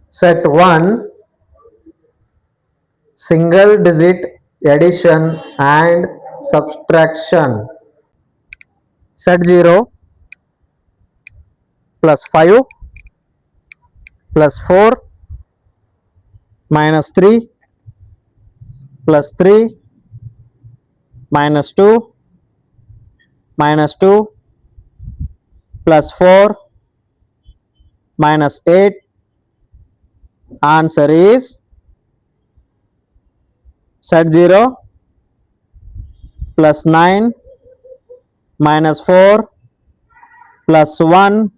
Set 1, single digit addition and subtraction. Set 0, plus 5 plus 4 minus 3 plus 3 minus 2 minus 2 plus 4 minus 8. Answer is set 0 plus 9 minus 4 plus 1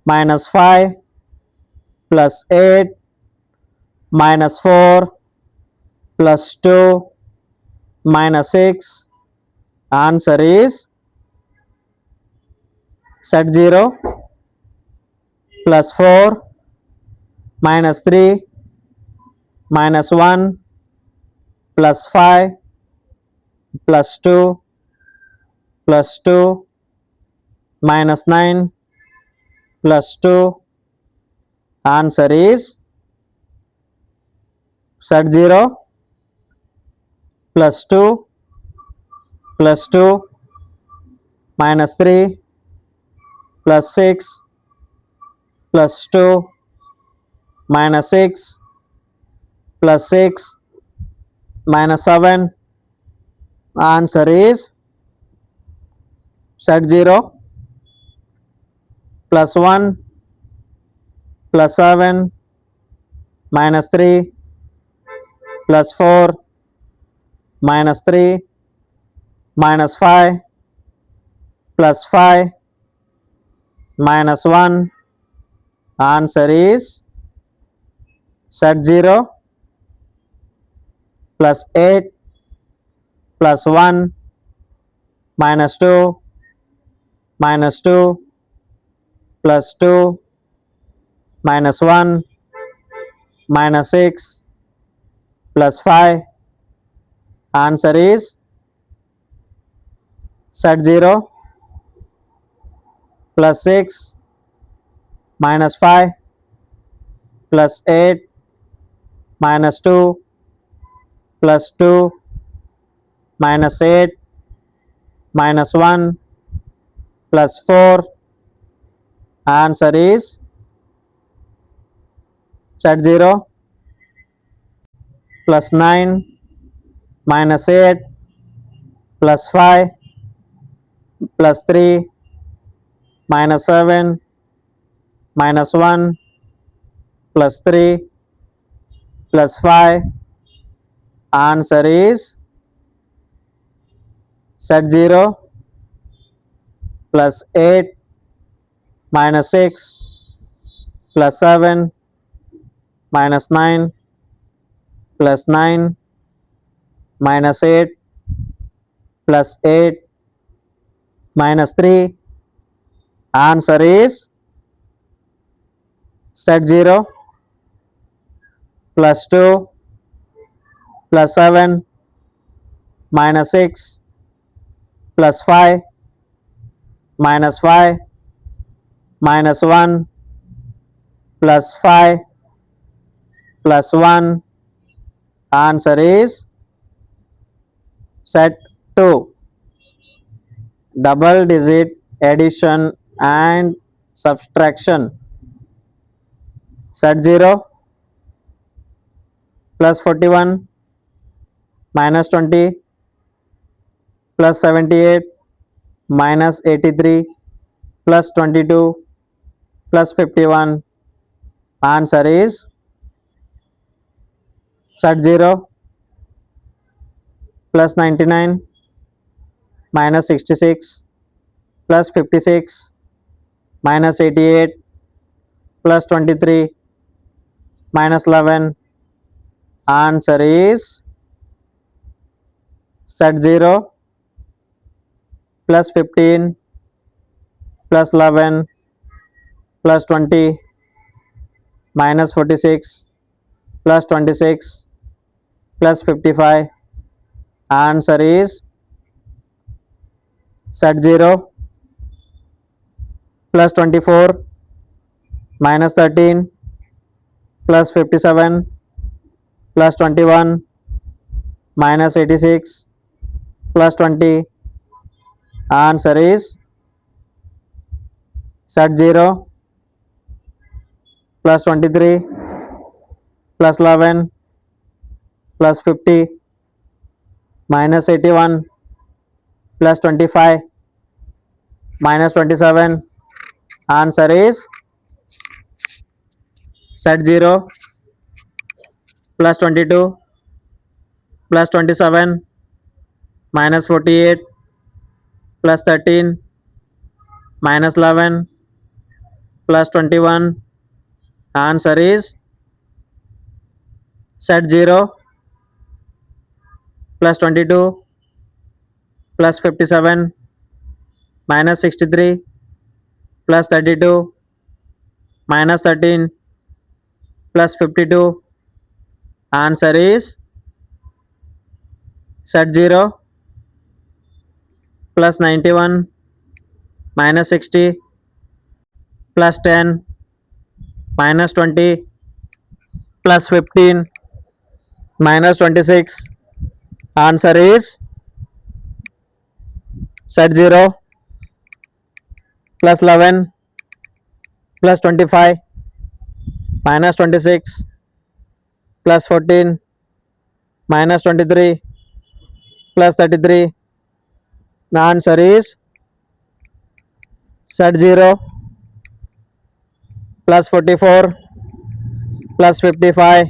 minus 5 plus 8 minus 4 plus 2 minus 6. Answer is set 0 plus 4 minus 3 minus 1 plus 5 plus 2 plus 2 minus 9 plus 2. Answer is set 0 plus 2 plus 2 minus 3 plus 6 plus 2 minus 6 plus 6 minus 7. Answer is set 0 plus 1 plus 7 minus 3 plus 4 minus 3 minus 5 plus 5 minus 1. Answer is set 0 plus 8 plus 1 minus 2 minus 2 plus 2 minus 1 minus 6 plus 5. Answer is set 0 plus 6 minus 5 plus 8 minus 2 plus 2 minus 8 minus 1 plus 4. Answer is set 0 plus 9 minus 8 plus 5 plus 3 minus 7 minus 1 plus 3 plus 5. Answer is set 0 plus 8 minus 6 plus 7 minus 9 plus 9 minus 8 plus 8 minus 3. Answer is set 0 plus 2 plus 7 minus 6 plus 5 minus 5 minus 1 plus 5 plus 1. Answer is set 2, double digit addition and subtraction. Set 0 plus 41 minus 20 plus 78 minus 83 plus 22 plus 51. Answer is set 0 plus 99 minus 66 plus 56 minus 88 plus 23 minus 11. Answer is set 0 plus 15 plus 11 plus 20 minus 46 plus 26 plus 55. Answer is set 0 plus 24 minus 13 plus 57 plus 21 minus 86 plus 20. Answer is set 0 plus 23 plus 11 plus 50 minus 81 plus 25 minus 27. Answer is set 0 plus 22 plus 27 minus 48 plus 13 minus 11 plus 21. Answer is set 0 plus 22 plus 57 minus 63 plus 32 minus 13 plus 52. Answer is set 0 plus 91 minus 60 plus 10 minus 20 plus 15 minus 26. Answer is set 0 plus 11 plus 25 minus 26 plus 14 minus 23 plus 33. The answer is set 0 plus 44 plus 55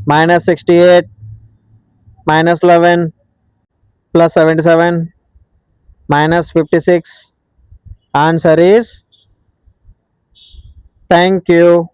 minus 68 minus 11 plus 77 minus 56. Answer is thank you.